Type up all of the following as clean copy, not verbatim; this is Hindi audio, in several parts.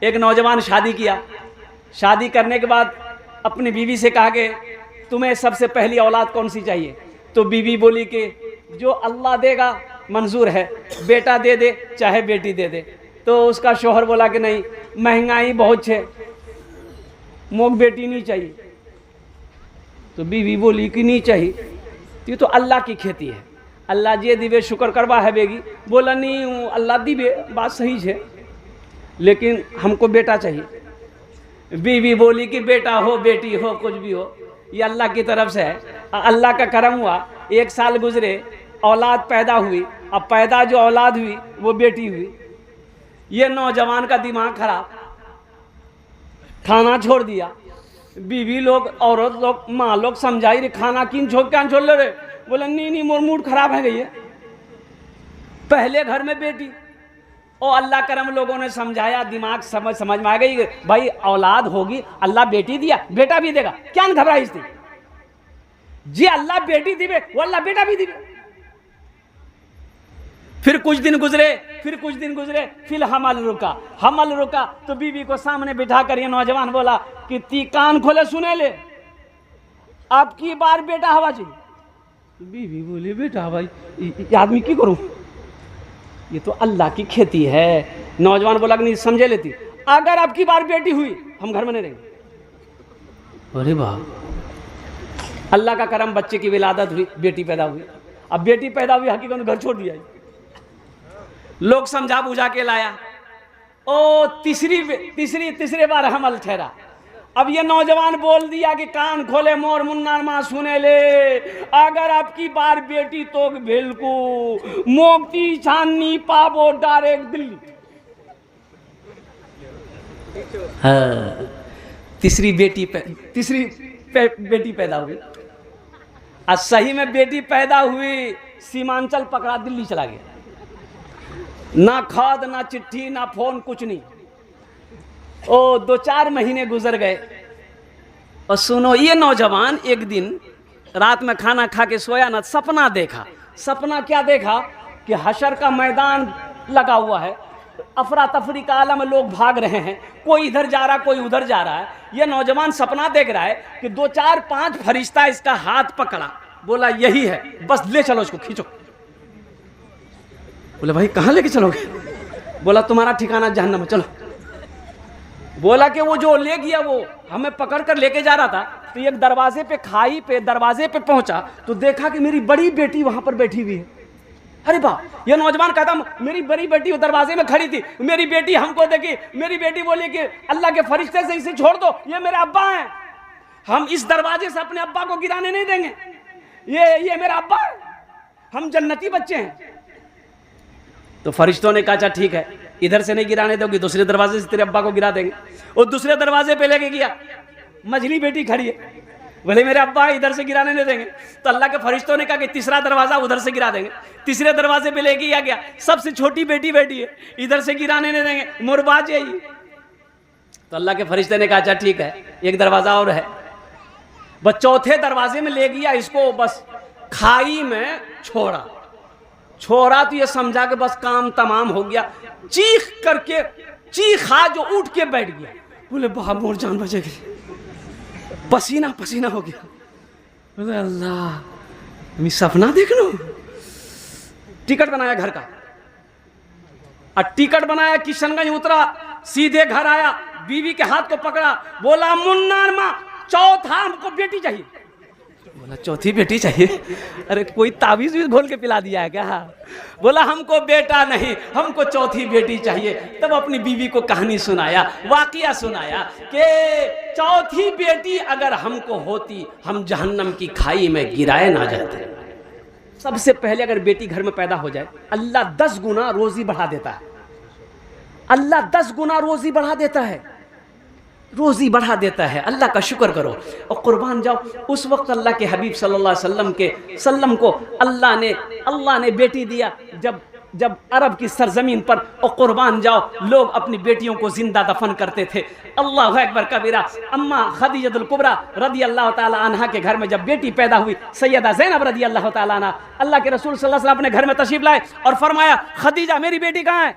एक नौजवान शादी किया, शादी करने के बाद अपनी बीवी से कहा कि तुम्हें सबसे पहली औलाद कौन सी चाहिए? तो बीवी बोली कि जो अल्लाह देगा मंजूर है, बेटा दे दे चाहे बेटी दे दे। तो उसका शौहर बोला कि नहीं, महंगाई बहुत है, मोक बेटी नहीं चाहिए। तो बीवी बोली कि नहीं चाहिए, ये तो अल्लाह की खेती है, अल्लाह जे दिवे शुक्र करवा है बेगी। बोला नहीं अल्लाह दिवे, बात सही है, लेकिन हमको बेटा चाहिए। बीवी बोली कि बेटा हो बेटी हो कुछ भी हो, ये अल्लाह की तरफ से है, अल्लाह का करम हुआ। 1 साल गुजरे, औलाद पैदा हुई। अब पैदा जो औलाद हुई वो बेटी हुई। ये नौजवान का दिमाग खराब, खाना छोड़ दिया। बीवी लोग, औरत लोग, माँ लोग समझाई रे खाना किन छोड़ क्या छोड़ ले रे। बोले नहीं मोर मूड खराब है गई है, पहले घर में बेटी। और अल्लाह करम लोगों ने समझाया, दिमाग समझ में आ गई भाई औलाद होगी, अल्लाह बेटी दिया बेटा भी देगा, क्या घबराई थी जी, अल्लाह बेटी दिवे वो अल्लाह बेटा भी दिवे। फिर कुछ दिन गुजरे, फिर हमल रुका। तो बीवी को सामने बिठा कर ये नौजवान बोला कि ती कान खोले सुने ले, अब की बार बेटा हवा चाहिए। बीवी बोली बेटा भाई ये आदमी की करूं, ये तो अल्लाह की खेती है। नौजवान बोला कि नहीं समझे लेती, अगर अब की बार बेटी हुई हम घर में नहीं रहेंगे। अरे वाह, अल्लाह का करम, बच्चे की विलादत हुई, बेटी पैदा हुई। अब बेटी पैदा हुई, हकीकत में घर छोड़ दिया। लोग समझा बुझा के लाया, ओ तीसरे बार हमल ठहरा। अब ये नौजवान बोल दिया कि कान खोले मोर मुन्ना माँ सुने ले, अगर आपकी बार बेटी तो बिल्कु मोक्ति छाननी पाबो डायरेक्ट दिल्ली। हाँ, तीसरी बेटी पैदा हुई। आज सही में बेटी पैदा हुई, सीमांचल पकड़ा, दिल्ली चला गया। ना खाद, ना चिट्ठी, ना फोन, कुछ नहीं। ओ 2-4 महीने गुजर गए। और सुनो, ये नौजवान एक दिन रात में खाना खा के सोया ना, सपना देखा। सपना क्या देखा कि हशर का मैदान लगा हुआ है, अफरा तफरी का आलम में लोग भाग रहे हैं, कोई इधर जा रहा कोई उधर जा रहा है। ये नौजवान सपना देख रहा है कि 2-4-5 फरिश्ता इसका हाथ पकड़ा, बोला यही है, बस ले चलो इसको, खींचो। बोले भाई कहाँ लेके चलोगे? बोला तुम्हारा ठिकाना जहन्नम में, चलो। बोला कि वो जो ले गया वो हमें पकड़ कर लेके जा रहा था, तो एक दरवाजे पे, खाई पे दरवाजे पे पहुंचा तो देखा कि मेरी बड़ी बेटी वहां पर बैठी हुई है। अरे वाह, ये नौजवान कहता मेरी बड़ी बेटी वो दरवाजे में खड़ी थी, मेरी बेटी हमको देखी। मेरी बेटी बोली कि अल्लाह के फरिश्ते से इसे छोड़ दो, ये मेरे अब्बा हैं, हम इस दरवाजे से अपने अब्बा को गिराने नहीं देंगे, ये मेरा अब्बा है, हम जन्नती बच्चे हैं। तो फरिश्तों ने कहा अच्छा ठीक है, इधर से नहीं गिराने दोगे, दूसरे दरवाजे से तेरे अब्बा को गिरा देंगे। और दूसरे दरवाजे पे लेके गया, मझली बेटी खड़ी है, बोले मेरे अब्बा इधर से गिराने नहीं देंगे। तो अल्लाह के फरिश्तों ने कहा कि तीसरा दरवाजा उधर से गिरा देंगे। तीसरे दरवाजे पे लेके गया, सबसे छोटी बेटी बैठी है, इधर से गिराने नहीं देंगे, मुरबाज है। तो अल्लाह के फरिश्ते ने कहा अच्छा ठीक है, एक दरवाजा और है। बस चौथे दरवाजे में ले गया इसको, बस खाई में छोड़ा तो ये समझा कि बस काम तमाम हो गया। चीख करके चीखा जो उठ के बैठ गया, बोले बाप मोर जान बचेगी, पसीना हो गया। बोले अल्लाह मैं सपना देख लो। टिकट बनाया घर का, और टिकट बनाया, किशनगंज उतरा, सीधे घर आया, बीवी के हाथ को पकड़ा, बोला मुन्ना माँ चौथा हमको बेटी चाहिए। बोला चौथी बेटी चाहिए? अरे कोई ताबीज भी घोल के पिला दिया है क्या? बोला हमको बेटा नहीं, हमको चौथी बेटी चाहिए। तब अपनी बीवी को कहानी सुनाया, वाकया सुनाया कि चौथी बेटी अगर हमको होती, हम जहन्नम की खाई में गिराए ना जाते। सबसे पहले अगर बेटी घर में पैदा हो जाए, अल्लाह 10 गुना रोजी बढ़ा देता है। अल्लाह 10 गुना रोजी बढ़ा देता है, रोजी बढ़ा देता है। अल्लाह का शुक्र करो और कुर्बान जाओ। उस वक्त अल्लाह के हबीब सल्लल्लाहु अलैहि वसल्लम को अल्लाह ने बेटी दिया जब अरब की सरजमीन पर, और कुर्बान जाओ लोग अपनी बेटियों को जिंदा दफन करते थे। अल्लाह अकबर कबीरा। अम्मा खदीजतुल कुबरा रदी अल्लाह ताला अन्हा के घर में जब बेटी पैदा हुई, सैयदा ज़ैनब रदी अल्लाह ताला अन्हा, अल्लाह के रसूल सल्लल्लाहु अलैहि वसल्लम अपने घर में तशरीफ लाए और फरमाया खदीजा मेरी बेटी कहाँ है?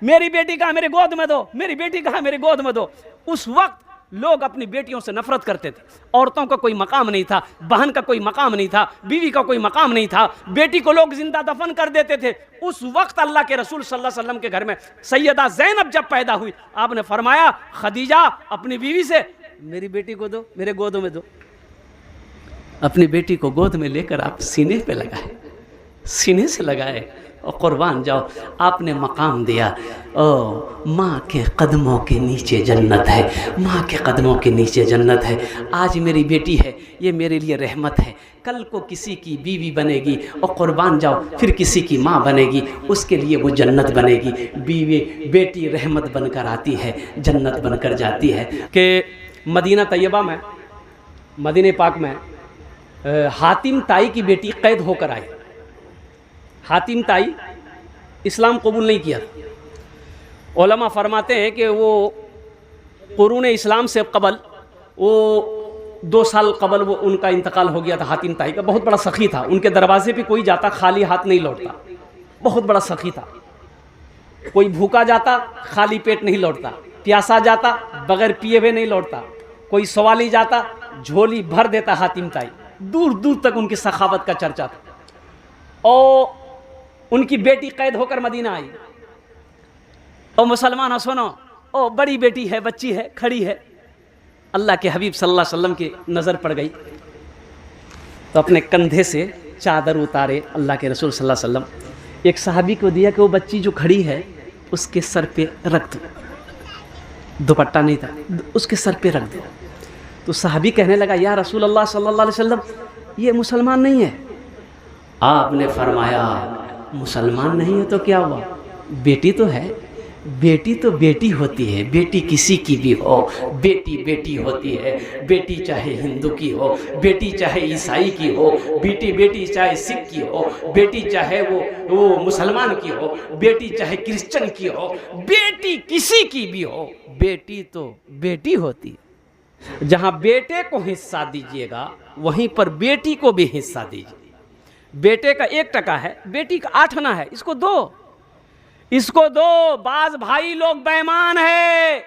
मेरी बेटी कहाँ, मेरे गोद में दो, मेरी बेटी कहाँ, मेरे गोद में दो। उस वक्त लोग अपनी बेटियों से नफरत करते थे। औरतों का कोई मकाम नहीं था, बहन का कोई मकाम नहीं था, बीवी का कोई मकाम नहीं था, बेटी को लोग जिंदा दफन कर देते थे। उस वक्त अल्लाह के रसूल सल्लल्लाहु अलैहि वसल्लम के घर में सैयदा ज़ैनब जब पैदा हुई, आपने फरमाया खदीजा अपनी बीवी से मेरी बेटी को दो, मेरे गोद में दो। अपनी बेटी को गोद में लेकर आप सीने पे लगाए, सीने से लगाए और कुर्बान जाओ, आपने मकाम दिया। ओ माँ के कदमों के नीचे जन्नत है, माँ के कदमों के नीचे जन्नत है। आज मेरी बेटी है, ये मेरे लिए रहमत है। कल को किसी की बीवी बनेगी और कुर्बान जाओ फिर किसी की माँ बनेगी, उसके लिए वो जन्नत बनेगी। बीवी बेटी रहमत बनकर आती है, जन्नत बनकर जाती है। कि मदीना तैयबा में, मदीने पाक में हातिम ताई की बेटी कैद होकर आई। हातिम ताई इस्लाम कबूल नहीं किया। उलमा फरमाते हैं कि वो कुरून इस्लाम से कबल, वो 2 साल कबल वो उनका इंतकाल हो गया था। हातिम ताई का बहुत बड़ा सखी था, उनके दरवाजे पे कोई जाता खाली हाथ नहीं लौटता, बहुत बड़ा सखी था। कोई भूखा जाता खाली पेट नहीं लौटता, प्यासा जाता बगैर पिए हुए नहीं लौटता, कोई सवाली जाता झोली भर देता हातिम ताई। दूर दूर तक उनकी सखावत का चर्चा था। और उनकी बेटी कैद होकर मदीना आई। और मुसलमान सुनो, ओ बड़ी बेटी है, बच्ची है, खड़ी है। अल्लाह के हबीब सल्लल्लाहु अलैहि वसल्लम की नज़र पड़ गई तो अपने कंधे से चादर उतारे अल्लाह के रसूल सल्लल्लाहु अलैहि वसल्लम। एक सहाबी को दिया कि वो बच्ची जो खड़ी है उसके सर पे रख दो, दुपट्टा नहीं था, उसके सर पे रख दो। तो सहाबी कहने लगा या रसूल अल्लाह सल्लल्लाहु अलैहि वसल्लम, ये मुसलमान नहीं है। आपने फरमाया मुसलमान नहीं है तो क्या हुआ, बेटी तो है, बेटी तो बेटी होती है, बेटी किसी की भी हो, बेटी बेटी होती है। बेटी चाहे हिंदू की हो, बेटी चाहे ईसाई की हो, बेटी चाहे सिख की हो, बेटी चाहे वो मुसलमान की हो, बेटी चाहे क्रिश्चियन की हो, बेटी किसी की भी हो, बेटी तो बेटी होती है। जहाँ बेटे को हिस्सा दीजिएगा वहीं पर बेटी को भी हिस्सा दीजिए। बेटे का 1% है, बेटी का 8 आना है, इसको दो, इसको दो। बाज भाई लोग बेईमान है,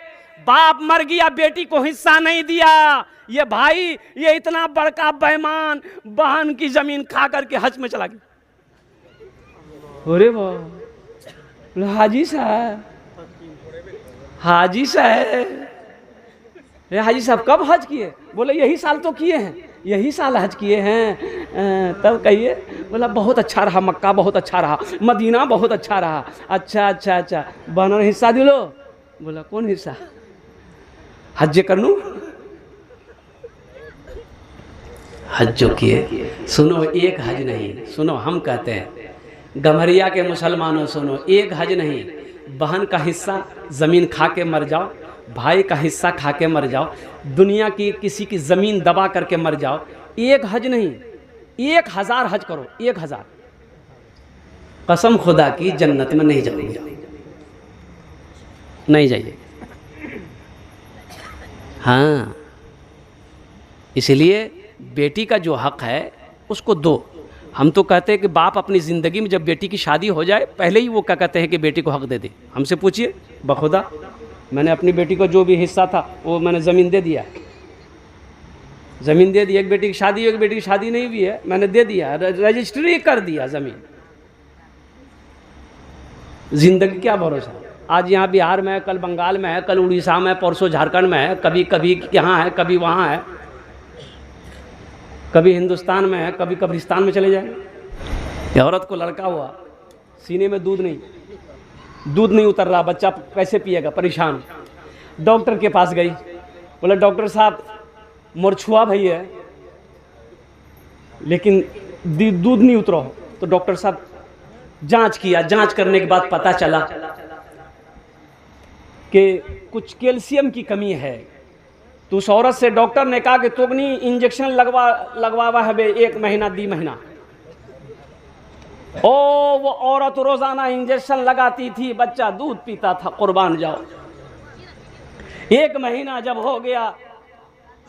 बाप मर गया बेटी को हिस्सा नहीं दिया। ये भाई ये इतना बड़का बेईमान बहन की जमीन खा करके हज में चला गया। अरे वाह, हाजी साहब, हाजी साहब, हाजी साहब कब हज किए? बोले यही साल तो किए हैं, यही साल हज किए हैं। तब कहिए, बोला बहुत अच्छा रहा, मक्का बहुत अच्छा रहा, मदीना बहुत अच्छा रहा। अच्छा अच्छा अच्छा, बहनों ने हिस्सा दिलो? बोला कौन हिस्सा, हज कर लूँ? हज जो किए, सुनो एक हज नहीं, सुनो हम कहते हैं गम्हरिया के मुसलमानों सुनो, एक हज नहीं, बहन का हिस्सा ज़मीन खा के मर जाओ, भाई का हिस्सा खा के मर जाओ, दुनिया की किसी की ज़मीन दबा करके मर जाओ, एक हज नहीं 1000 हज करो, 1000। कसम खुदा की जन्नत में नहीं जाओगे, नहीं जाइए। हाँ, इसलिए बेटी का जो हक है उसको दो। हम तो कहते हैं कि बाप अपनी ज़िंदगी में जब बेटी की शादी हो जाए पहले ही वो क्या कहते हैं कि बेटी को हक दे दे। हमसे पूछिए, बखुदा मैंने अपनी बेटी को जो भी हिस्सा था वो मैंने ज़मीन दे दिया, ज़मीन दे दी। एक बेटी की शादी, एक बेटी की शादी नहीं हुई है, मैंने दे दिया, रजिस्ट्री कर दिया ज़मीन। ज़िंदगी क्या भरोसा, आज यहाँ बिहार में है, कल बंगाल में है, कल उड़ीसा में, परसों झारखंड में है, कभी कभी यहाँ है, कभी वहाँ है, कभी हिंदुस्तान में है, कभी कब्रिस्तान में चले जाएंगे। औरत को लड़का हुआ, सीने में दूध नहीं उतर रहा, बच्चा कैसे पिएगा, परेशान। डॉक्टर के पास गई, बोला डॉक्टर साहब मुरछुआ भई है लेकिन दूध नहीं उतरा। तो डॉक्टर साहब जांच किया, जांच करने के बाद पता चला कि कुछ कैल्शियम की कमी है। तो उस औरत से डॉक्टर ने कहा कि तुगनी इंजेक्शन लगवावा है बे 1 महीना 2 महीना। ओ वो औरत रोजाना इंजेक्शन लगाती थी, बच्चा दूध पीता था, कुर्बान जाओ। 1 महीना जब हो गया,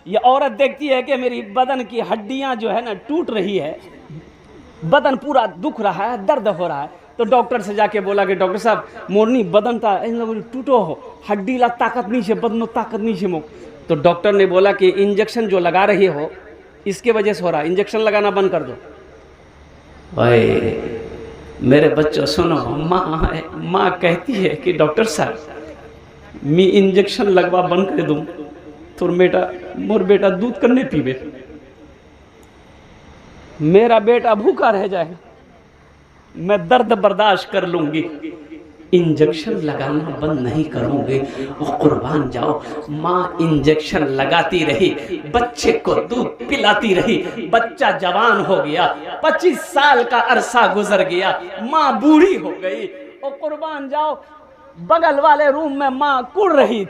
ये औरत देखती है कि मेरी बदन की हड्डियां जो है ना टूट रही है, बदन पूरा दुख रहा है, दर्द हो रहा है। तो डॉक्टर से जाके बोला कि डॉक्टर साहब मोरनी बदन था टूटो हो, हड्डी ला ताकत नहीं है, बदनो ताकत नहीं है मुख। तो डॉक्टर ने बोला कि इंजेक्शन जो लगा रही हो इसके वजह से हो रहा, इंजेक्शन लगाना बंद कर दो। भाई मेरे बच्चों सुनो, माँ कहती है कि डॉक्टर साहब मैं इंजेक्शन लगवा बंद कर दूँ तो मोर बेटा दूध करने पीवे, मेरा बेटा भूखा रह जाएगा, मैं दर्द बर्दाश्त कर लूंगी, इंजेक्शन लगाना बंद नहीं करूंगी। वो कुर्बान जाओ, माँ इंजेक्शन लगाती रही, बच्चे को दूध पिलाती रही, बच्चा जवान हो गया, 25 साल का अरसा गुजर गया, माँ बूढ़ी हो गई। वो कुर्बान जाओ, बगल वाले रूम में माँ कुड़ रही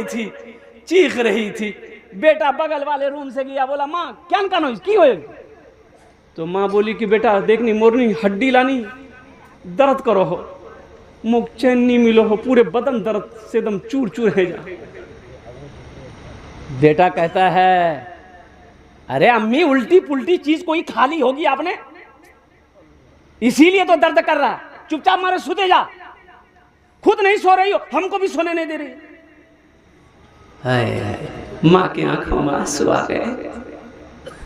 थी, चीख रही थी। बेटा बगल वाले रूम से गया, बोला माँ क्या कानो की हो? तो माँ बोली कि बेटा देखनी मोरनी हड्डी लानी, दर्द करो हो, मुख चैन नहीं मिलो हो, पूरे बदन दर्द से एकदम चूर चूर है जा। बेटा कहता है अरे अम्मी उल्टी पुल्टी चीज कोई खा ली होगी आपने, इसीलिए तो दर्द कर रहा, चुपचाप मारे सोते जा, खुद नहीं सो रही हो, हमको भी सोने नहीं दे रही। माँ की आंखों में आंसू आ गए।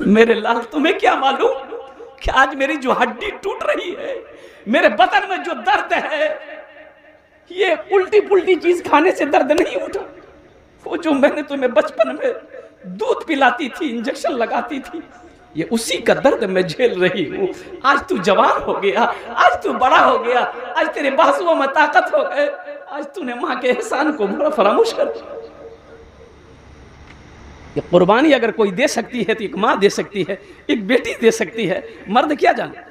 मेरे लाल तुम्हें क्या मालूम कि आज मेरी जो हड्डी टूट रही है, मेरे बदन में जो दर्द है, ये उल्टी पुल्टी चीज खाने से दर्द नहीं उठा। वो जो मैंने तुम्हें बचपन में दूध पिलाती थी, इंजेक्शन लगाती थी, ये उसी का दर्द मैं झेल रही हूँ। आज तू जवान हो गया, आज तू बड़ा हो गया, आज तेरे बाजुओं में ताकत हो गए, आज तूने माँ के एहसान को बड़ा फरामोश कर दिया। ये कुर्बानी अगर कोई दे सकती है तो एक माँ दे सकती है, एक बेटी दे सकती है, मर्द क्या जाने।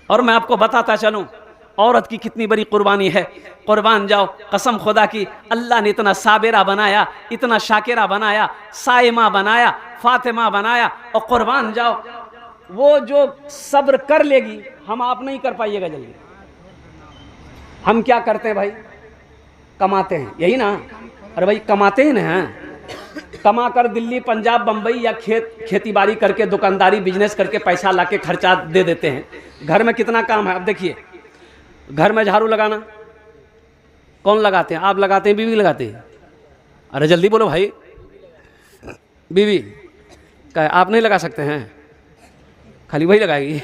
और मैं आपको बताता चलूं औरत की कितनी बड़ी कुर्बानी है। कुर्बान जाओ, कसम खुदा की, अल्लाह ने इतना साबिरा बनाया, इतना शाकिरा बनाया, साइमा बनाया, फातिमा बनाया, और कुर्बान जाओ वो जो सब्र कर लेगी, हम आप नहीं कर पाइएगा जल्दी। हम क्या करते हैं भाई, कमाते हैं, यही ना? अरे भाई कमाते हैं ना, कमा कर दिल्ली पंजाब बम्बई या खेती बाड़ी करके दुकानदारी बिजनेस करके पैसा लाके खर्चा दे देते हैं। घर में कितना काम है, अब देखिए, घर में झाड़ू लगाना कौन लगाते हैं? आप लगाते हैं, बीवी लगाते हैं? अरे जल्दी बोलो भाई, बीवी क्या आप नहीं लगा सकते हैं? खाली वही लगाएगी।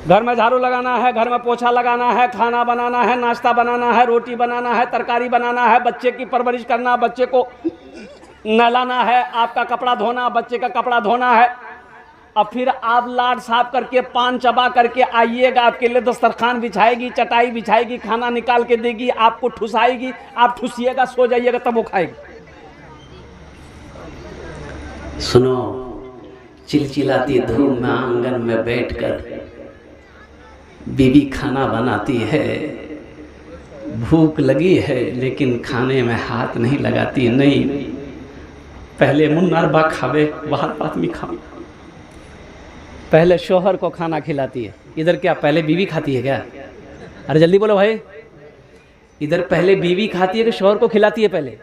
घर में झाड़ू लगाना है, घर में पोछा लगाना है, खाना बनाना है, नाश्ता बनाना है, रोटी बनाना है, तरकारी बनाना है, बच्चे की परवरिश करना, बच्चे को नहलाना है, आपका कपड़ा धोना, बच्चे का कपड़ा धोना है। अब फिर आप लाड साफ करके पान चबा करके आइएगा, आपके लिए दस्तरखान बिछाएगी, चटाई बिछाएगी, खाना निकाल के देगी, आपको ठुसाएगी, आप ठुसिएगा, सो जाइएगा, तब वो खाएगी। सुनो, चिलचिलाती धूप में आंगन में बैठकर बीवी खाना बनाती है, भूख लगी है लेकिन खाने में हाथ नहीं लगाती, नहीं, पहले मुन्नारबा खावे, बाहर आदमी खावे, पहले शोहर को खाना खिलाती है। इधर क्या पहले बीवी खाती है क्या? अरे जल्दी बोलो भाई, इधर पहले बीवी खाती है कि शोहर को खिलाती है? पहले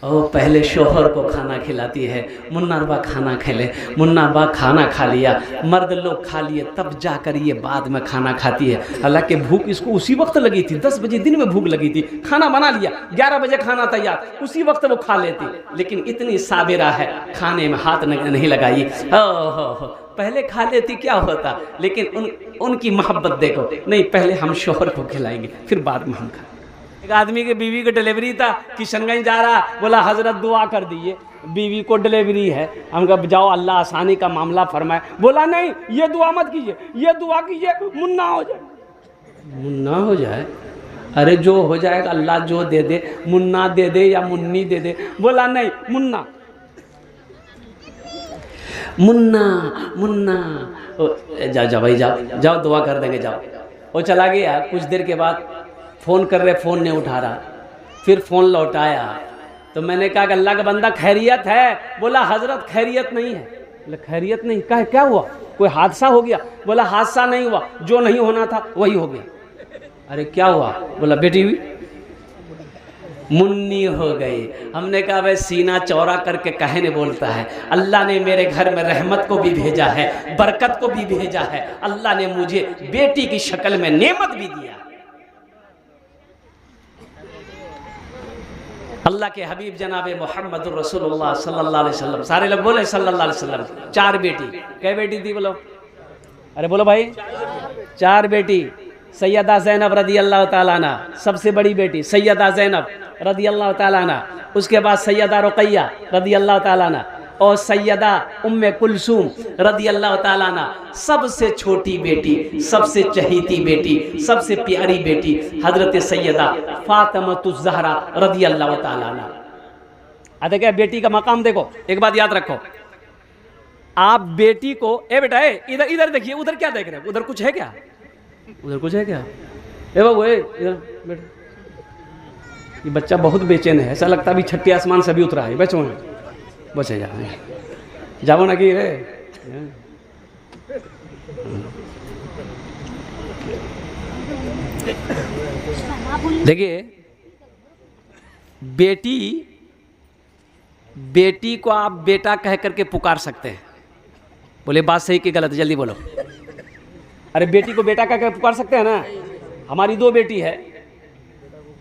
पहले शोहर को खाना खिलाती है। मुन्नारबा खाना खेले, मुन्नारबा खाना खा लिया, मर्द लोग खा लिए, तब जाकर ये बाद में खाना खाती है। हालांकि भूख इसको उसी वक्त लगी थी, 10 बजे दिन में भूख लगी थी, खाना बना लिया, 11 बजे खाना तैयार, उसी वक्त वो खा लेती, लेकिन इतनी साबिरा है, खाने में हाथ नहीं लगाई। पहले खा लेती क्या होता, लेकिन उनकी मोहब्बत देखो, नहीं पहले हम शोहर को खिलाएंगे फिर बाद में हम खाएंगे। एक आदमी के बीवी की डिलीवरी था, किशनगंज जा रहा, बोला हजरत दुआ कर दीजिए, बीवी को डिलीवरी है। हम कहा जाओ अल्लाह आसानी का मामला फरमाए। बोला नहीं, ये दुआ मत कीजिए, ये दुआ कीजिए मुन्ना हो जाए। मुन्ना हो जाए? अरे जो हो जाएगा अल्लाह जो दे दे, मुन्ना दे दे या मुन्नी दे दे। बोला नहीं, मुन्ना मुन्ना मुन्ना। जाओ जाओ भाई, जाओ जाओ, दुआ कर देंगे, जाओ। वो चला गया। कुछ देर के बाद फ़ोन कर रहे, फ़ोन नहीं उठा रहा, फिर फ़ोन लौटाया तो मैंने कहा कि अल्लाह का बंदा खैरियत है? बोला हजरत खैरियत नहीं है। बोला खैरियत नहीं? कहा क्या हुआ, कोई हादसा हो गया? बोला हादसा नहीं हुआ, जो नहीं होना था वही हो गया। अरे क्या हुआ? बोला बेटी हुई। मुन्नी हो गई। हमने कहा भाई सीना चौड़ा करके कहने बोलता है, अल्लाह ने मेरे घर में रहमत को भी भेजा है, बरकत को भी भेजा है, अल्लाह ने मुझे बेटी की शक्ल में नेमत भी दिया। अल्लाह के हबीब जनाब मोहम्मद रसूलुल्लाह सल्लल्लाहु अलैहि वसल्लम, सारे लोग बोले सल्लल्लाहु अलैहि वसल्लम, 4 बेटी। कै बेटी थी बोलो? अरे बोलो भाई, 4 बेटी। सैयदा ज़ैनब रदी अल्लाह ताला अन्हा सबसे बड़ी बेटी, सैयदा ज़ैनब रदी अल्लाह ताला अन्हा। उसके बाद सैयदा रुक़ैया रदी अल्लाह ताला अन्हा और सैयदा उम्मे कुलसूम रदी अल्लाह ताला अन्हा। सबसे छोटी बेटी, सबसे चहीती बेटी, सबसे प्यारी बेटी हजरत सैयदा फातिमातुज़ ज़हरा रदी अल्लाह ताला अन्हा। अरे क्या बेटी का मकाम देखो, एक बात याद रखो, आप बेटी को, ए बेटा ए इधर इधर देखिए, उधर क्या देख रहे हैं? उधर कुछ है क्या? उधर कुछ है क्या? ए बाबू ए इधर बेटा, ये बच्चा बहुत बेचैन है, ऐसा लगता है अभी छठे आसमान से भी उतरा है। बचो बचे जाओ ना कि रे। देखिए बेटी को आप बेटा कह करके पुकार सकते हैं। बोले बात सही कि गलत? जल्दी बोलो। अरे बेटी को बेटा कह कर पुकार सकते हैं ना? हमारी 2 बेटी है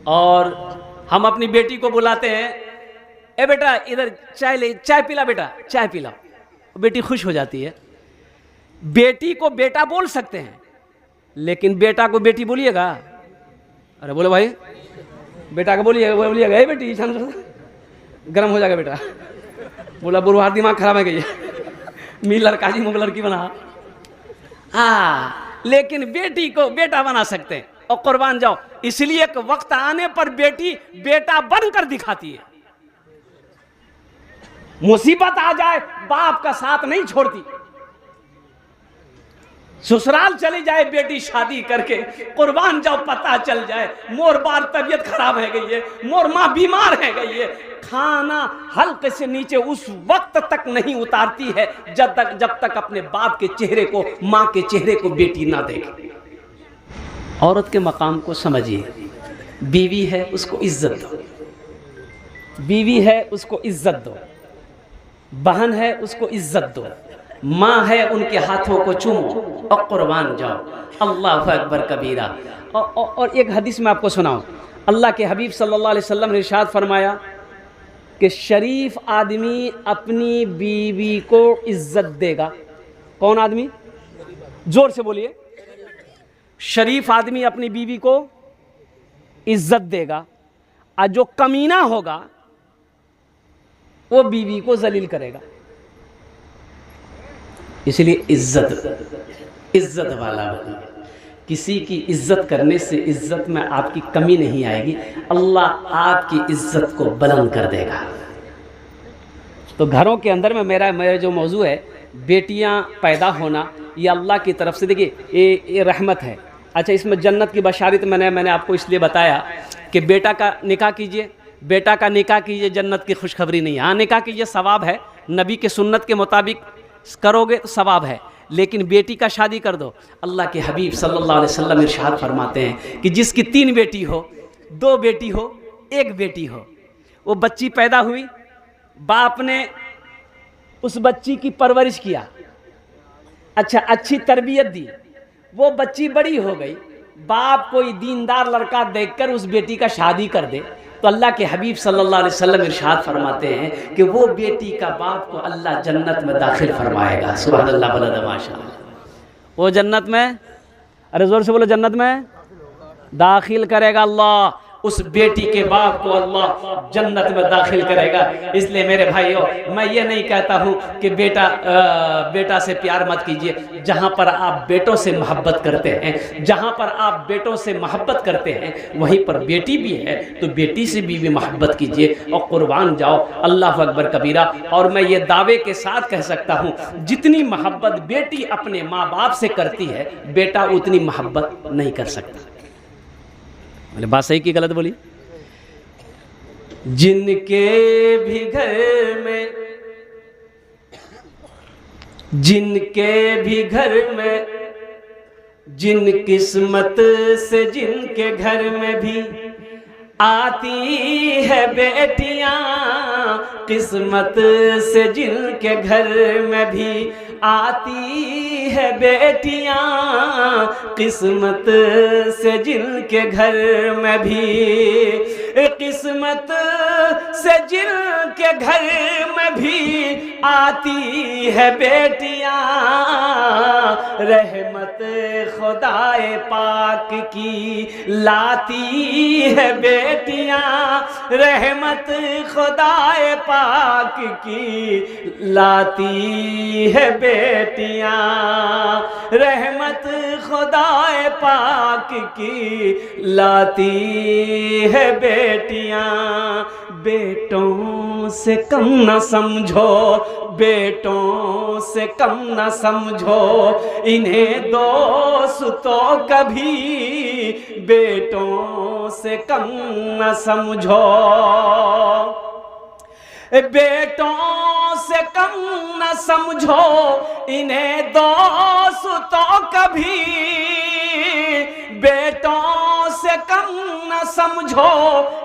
और हम अपनी बेटी को बुलाते हैं, ए बेटा इधर चाय ले, चाय पिला बेटा, चाय पिला। बेटी खुश हो जाती है। बेटी को बेटा बोल सकते हैं, लेकिन बेटा को बेटी बोलिएगा? अरे बोलो भाई, बेटा को बोलिएगा ए बेटी, गर्म हो जाएगा बेटा। बोला बुरहा दिमाग खराब है गई, मी लड़का जी मुँह लड़की बना। हाँ, लेकिन बेटी को बेटा बना सकते हैं और कुर्बान जाओ। इसलिए एक वक्त आने पर बेटी बेटा बनकर दिखाती है। मुसीबत आ जाए बाप का साथ नहीं छोड़ती। ससुराल चली जाए बेटी शादी करके, कुर्बान जाओ पता चल जाए मोर बार तबीयत खराब है गई है, मोर माँ बीमार है गई है, खाना हल्के से नीचे उस वक्त तक नहीं उतारती है जब तक अपने बाप के चेहरे को, माँ के चेहरे को बेटी ना देखे। औरत के मकाम को समझिए। बीवी है उसको इज्जत दो, बीवी है उसको इज्जत दो, बहन है उसको इज्जत दो, माँ है उनके हाथों को चूमो और कुर्बान जाओ। अल्लाह अकबर कबीरा। और एक हदीस में आपको सुनाऊं, अल्लाह के हबीब सल्लल्लाहु अलैहि वसल्लम ने इरशाद फरमाया कि शरीफ आदमी अपनी बीवी को इज्जत देगा। कौन आदमी? जोर से बोलिए। शरीफ आदमी अपनी बीवी को इज्जत देगा और जो कमीना होगा वो बीवी को जलील करेगा। इसलिए इज्जत वाला बनिए। किसी की इज्जत करने से इज्जत में आपकी कमी नहीं आएगी, अल्लाह आपकी इज्जत को बुलंद कर देगा। तो घरों के अंदर में मेरा जो मौजू है, बेटियां पैदा होना, ये अल्लाह की तरफ से, देखिए ये रहमत है। अच्छा, इसमें जन्नत की बशारत मैंने आपको इसलिए बताया कि बेटा का निकाह कीजिए, बेटा का निकाह कीजिए, जन्नत की खुशखबरी नहीं। हाँ निकाह कीजिए, सवाब है, नबी के सुन्नत के मुताबिक करोगे तो सवाब है, लेकिन बेटी का शादी कर दो। अल्लाह के हबीब सल्लल्लाहु अलैहि वसल्लम इरशाद फरमाते हैं कि जिसकी 3 बेटी हो, 2 बेटी हो, 1 बेटी हो, वो बच्ची पैदा हुई, बाप ने उस बच्ची की परवरिश किया, अच्छा अच्छी तरबियत दी, वो बच्ची बड़ी हो गई, बाप कोई दीनदार लड़का देखकर उस बेटी का शादी कर दे, तो अल्लाह के हबीब सल्लल्लाहु अलैहि वसल्लम इरशाद फरमाते हैं कि वो बेटी का बाप को अल्लाह जन्नत में दाखिल फरमाएगा। सुभान अल्लाह बलद माशाअल्लाह। वो जन्नत में, अरे जोर से बोलो, जन्नत में दाखिल करेगा अल्लाह। उस बेटी के बाप को अल्लाह जन्नत में दाखिल करेगा। इसलिए मेरे भाइयों, मैं ये नहीं कहता हूँ कि बेटा से प्यार मत कीजिए। जहाँ पर आप बेटों से मोहब्बत करते हैं, जहाँ पर आप बेटों से मोहब्बत करते हैं, वहीं पर बेटी भी है, तो बेटी से भी मोहब्बत कीजिए और कुर्बान जाओ। अल्लाह अकबर कबीरा। और मैं ये दावे के साथ कह सकता हूँ, जितनी मोहब्बत बेटी अपने माँ बाप से करती है, बेटा उतनी मोहब्बत नहीं कर सकता। मैंने बात सही की गलत बोली? जिनके भी घर में जिन किस्मत से जिनके घर में भी आती है बेटियां किस्मत से जिनके घर में भी आती है बेटियां किस्मत से जिनके घर में भी किस्मत से जिनके घर में भी आती है बेटियां रहमत खुदाए पाक की लाती है बेटियां रहमत खुदाए पाक की लाती है बेटियां रहमत खुदाए पाक की लाती है बेटियां बेटों से कम न समझो बेटों से कम न समझो इन्हें दोस्तों कभी बेटों से कम न समझो बेटों से कम न समझो इन्हें दोस्तों कभी बेटों से कम न समझो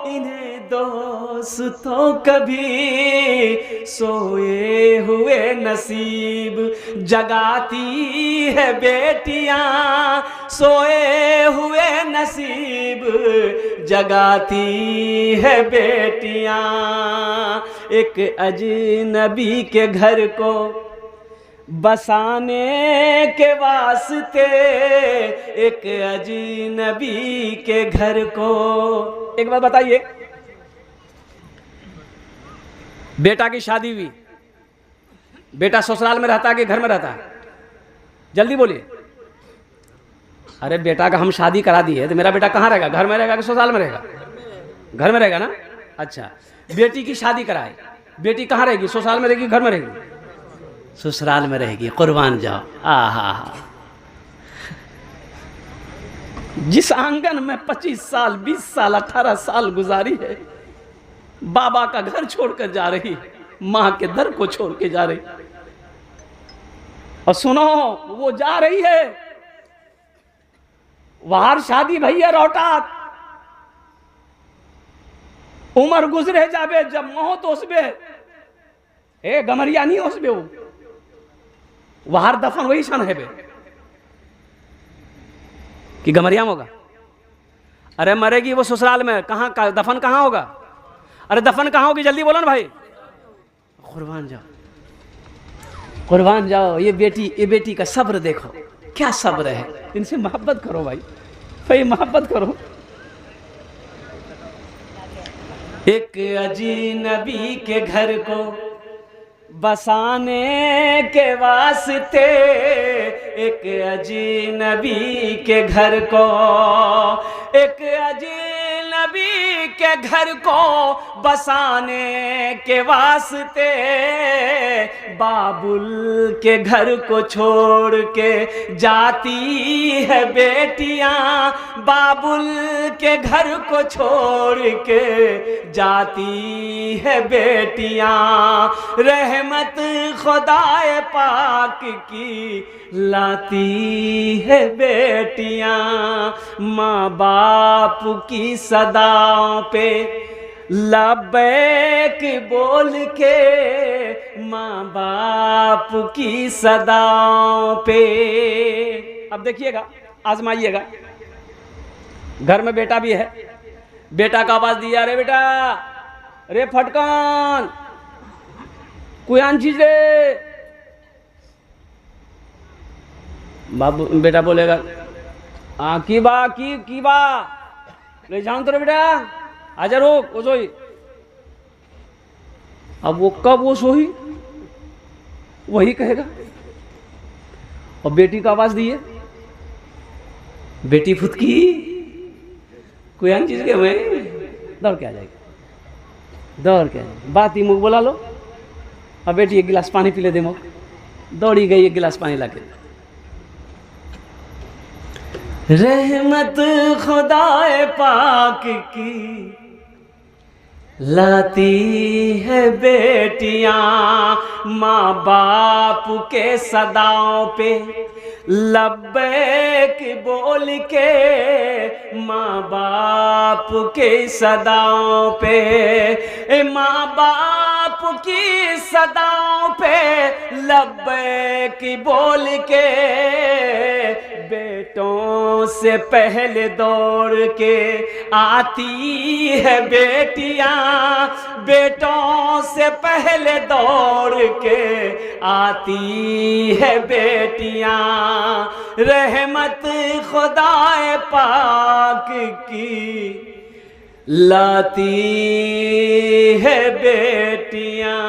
इन्हें दोस्तों कभी सोए हुए नसीब जगाती है बेटियां सोए हुए नसीब जगाती है बेटियां एक अजनबी के घर को बसाने के वास्ते एक अजनबी के घर को एक बात बताइए बेटा की शादी हुई बेटा ससुराल में रहता है कि घर में रहता है जल्दी बोलिए अरे बेटा का हम शादी करा दी है तो मेरा बेटा कहाँ रहेगा घर में रहेगा कि ससुराल में रहेगा घर में रहेगा ना अच्छा बेटी की शादी कराए बेटी कहाँ रहेगी ससुराल में रहेगी घर में रहेगी ससुराल में रहेगी कुर्बान जाओ आहा जिस आंगन में 25 साल 20 साल 18 साल गुजारी है बाबा का घर छोड़कर जा रही माँ के दर को छोड़ के जा रही और सुनो वो जा रही है बाहर शादी भैया रोटात उम्र गुजरे जाबे जब मौत उसबे ए गमरिया नहीं उसबे वो बाहर दफन वही सन है बे कि गमरिया में होगा अरे मरेगी वो ससुराल में कहाँ का दफन कहाँ होगा अरे दफन कहाँ होगी जल्दी बोलो ना भाई कुर्बान जाओ ये बेटी का सब्र देखो क्या सब्र है इनसे मोहब्बत करो भाई मोहब्बत करो एक अजनबी के घर को बसाने के वास्ते एक अजनबी के घर को एक अजनबी के घर को बसाने के वास्ते बाबुल के घर को छोड़ के जाती है बेटियां बाबुल के घर को छोड़ के जाती है बेटियां रहमत खुदाए पाक की लाती है बेटियां माँ बाप की सदाओं पे लब्बैक बोल के माँ बाप की सदाओं पे अब देखिएगा आजमाइएगा घर में बेटा भी है बेटा का आवाज दिया रे बेटा रे फटकन कुयान चीज रे बाबू बेटा बोलेगा की बा ले जाऊं तो रे बेटा आजा रोक वो सोई अब वो कब वो सोई वही कहेगा और बेटी का आवाज दिए बेटी फुदकी कुयान चीज के मैं दौड़ के आ जाएगी दौड़ के बात ही मुख बोला लो और बेटी एक गिलास पानी पी ले दे मुख दौड़ी गई एक गिलास पानी लाके रहमत खुदाए पाक की लाती है बेटियां माँ बाप के सदाओं पे, लब्बैक बोल के माँ बाप के सदाओं पे, माँ बाप की सदाओं पे लब्बैक बोल के, बेटों से पहले दौड़ के आती है बेटियां, बेटों से पहले दौड़ के आती है बेटियां, रहमत खुदाए पाक की लाती है बेटियां।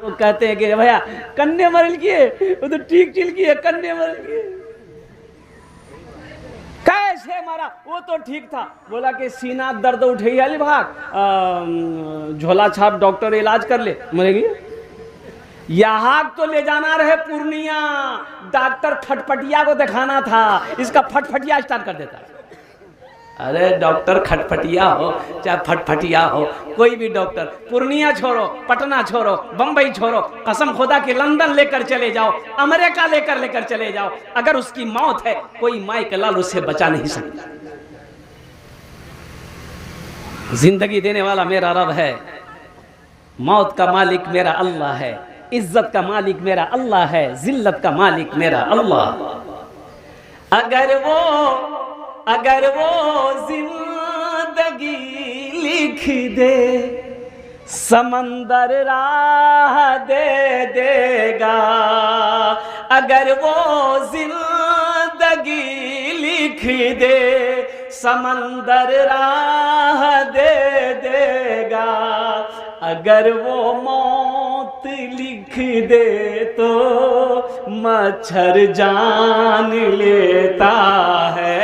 वो कहते हैं कि भैया कन्ने मरल किए, वो तो ठीक चिल किए, कन्ने मरल किए। कैसे मारा? वो तो ठीक था। बोला कि सीना दर्द उठे वाली भाग, झोला छाप डॉक्टर इलाज कर ले, मरेगी। यहाँ तो ले जाना रहे पूर्णिया, डॉक्टर फटफटिया को दिखाना था, इसका फटफटिया स्टार्ट कर देता। अरे डॉक्टर खटपटिया हो चाहे फटफटिया हो, कोई भी डॉक्टर, पूर्णिया छोड़ो, पटना छोड़ो, बंबई छोड़ो, कसम खुदा के लंदन लेकर चले जाओ, अमेरिका लेकर चले जाओ, अगर उसकी मौत है कोई माई का लाल उसे बचा नहीं सकता। जिंदगी देने वाला मेरा रब है, मौत का मालिक मेरा अल्लाह है, इज्जत का मालिक मेरा अल्लाह है, जिल्लत का मालिक मेरा अल्लाह। अगर वो जिंदगी लिख दे, समंदर राह दे देगा। अगर वो जिंदगी लिख दे, समंदर राह दे देगा। अगर वो मौत लिख दे तो मच्छर जान लेता है।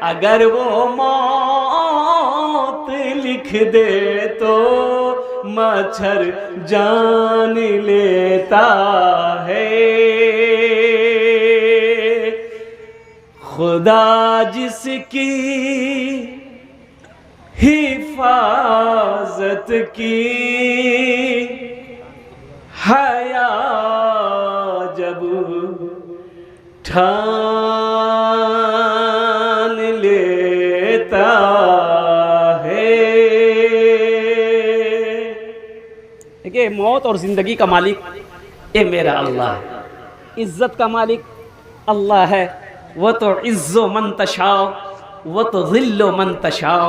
अगर वो मौत लिख दे तो मच्छर जान लेता है। खुदा जिसकी हिफाजत की हया जब ठान लेता है। देखिए, मौत और जिंदगी का मालिक ये मेरा अल्लाह है, इज्जत का मालिक अल्लाह है। वो तो इज्जो मन तशाओ वो तो ज़िल्लो मन तशाओ,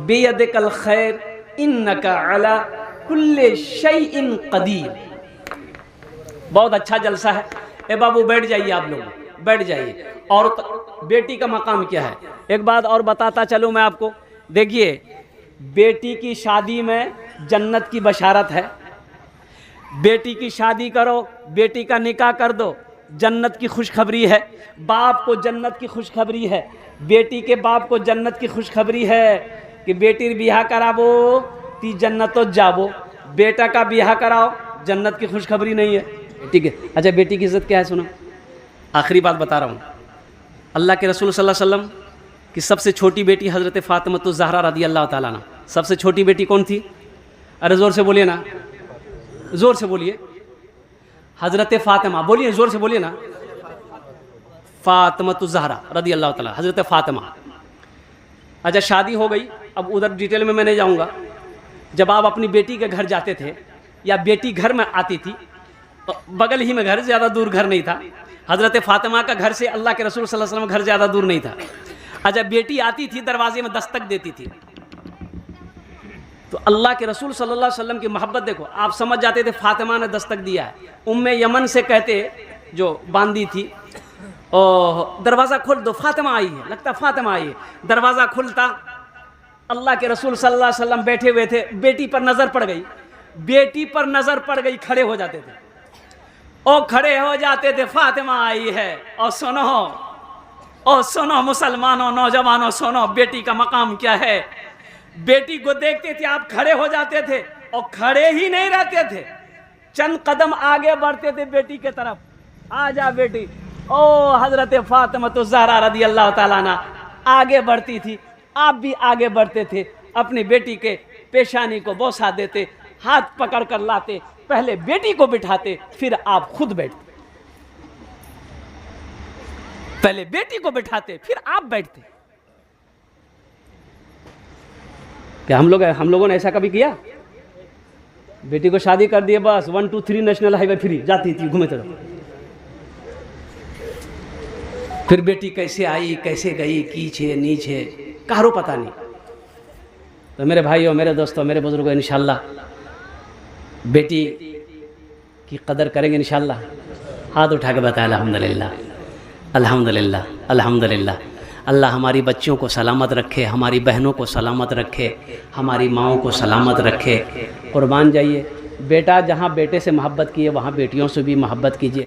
बेयदिकल खैर इन्नका अला कुल्ले शैइन कदीर। बहुत अच्छा जलसा है। ए बाबू बैठ जाइए, आप लोग बैठ जाइए। और बेटी का मकाम क्या है एक बात और बताता चलूँ मैं आपको। देखिए, बेटी की शादी में जन्नत की बशारत है। बेटी की शादी करो, बेटी का निकाह कर दो, जन्नत की खुशखबरी है। बाप को जन्नत की खुशखबरी है, बेटी के बाप को जन्नत की खुशखबरी है कि बेटी ब्याह करावो ती जन्नतो जाबो, बेटा का ब्याह कराओ जन्नत की खुशखबरी नहीं है। ठीक है, अच्छा बेटी की इज्जत क्या है सुनो। आखिरी बात बता रहा हूँ। अल्लाह के रसूल सल्लल्लाहु अलैहि वसल्लम की सबसे छोटी बेटी हज़रत फ़ातिमा ज़हरा रदी अल्लाह ताला अन्हा। सबसे छोटी बेटी कौन थी? अरे ज़ोर से बोलिए ना, ज़ोर से बोलिए। हज़रत फ़ातिमा, बोलिए ज़ोर से बोलिए ना। फ़ातिमा ज़हरा रदी अल्लाह ताला, हज़रत फ़ातिमा। अच्छा, शादी हो गई, अब उधर डिटेल में मैं नहीं जाऊँगा। जब आप अपनी बेटी के घर जाते थे या बेटी घर में आती थी, तो बगल ही में घर, ज़्यादा दूर घर नहीं था। हज़रत फ़ातिमा का घर से अल्लाह के रसूल सल्लल्लाहु अलैहि वसल्लम घर ज़्यादा दूर नहीं था। अच्छा, बेटी आती थी, दरवाजे में दस्तक देती थी, तो अल्लाह के रसूल सल्लल्लाहु अलैहि वसल्लम की मोहब्बत देखो, आप समझ जाते थे फ़ातिमा ने दस्तक दिया है। उम्मे यमन से कहते जो बांदी थी, और दरवाज़ा खोल दो, फ़ातिमा आई है, लगता फ़ातिमा आई है। दरवाज़ा खुलता, अल्लाह के रसूल सल्लल्लाहु अलैहि वसल्लम बैठे हुए थे, बेटी पर नज़र पड़ गई, बेटी पर नज़र पड़ गई, खड़े हो जाते थे, और खड़े हो जाते थे, फ़ातिमा आई है। और सुनो मुसलमानों, नौजवानों, सुनो बेटी का मकाम क्या है। बेटी को देखते थे आप, खड़े हो जाते थे, और खड़े ही नहीं रहते थे, चंद कदम आगे बढ़ते थे बेटी के तरफ। आ जा बेटी। ओ हज़रत फ़ातिमा ज़हरा रदी अल्लाह ताला अन्हा आगे बढ़ती थी, आप भी आगे बढ़ते थे, अपनी बेटी के पेशानी को बोसा देते, हाथ पकड़ कर लाते, पहले बेटी को बिठाते, फिर आप खुद बैठते। पहले बेटी को बिठाते, फिर आप बैठते। क्या हम लोगों ने ऐसा कभी किया? बेटी को शादी कर दिए, बस 1 2 3 नेशनल हाईवे फ्री, जाती थी घूमे तरफ। फिर बेटी कैसे आई, कैसे गई, की छे नी छे, कारो पता नहीं। तो मेरे भाइयों, मेरे दोस्तों, मेरे बुजुर्गों, इंशाल्लाह बेटी की कदर करेंगे इंशाल्लाह। हाथ उठा के बताया अल्हम्दुलिल्लाह, अल्हम्दुलिल्लाह, अल्हम्दुलिल्लाह। अल्लाह हमारी बच्चियों को सलामत रखे, हमारी बहनों को सलामत रखे, हमारी माँओं को सलामत रखे। कुर्बान जाइए। बेटा जहाँ बेटे से मोहब्बत की है, वहाँ बेटियों से भी मोहब्बत कीजिए।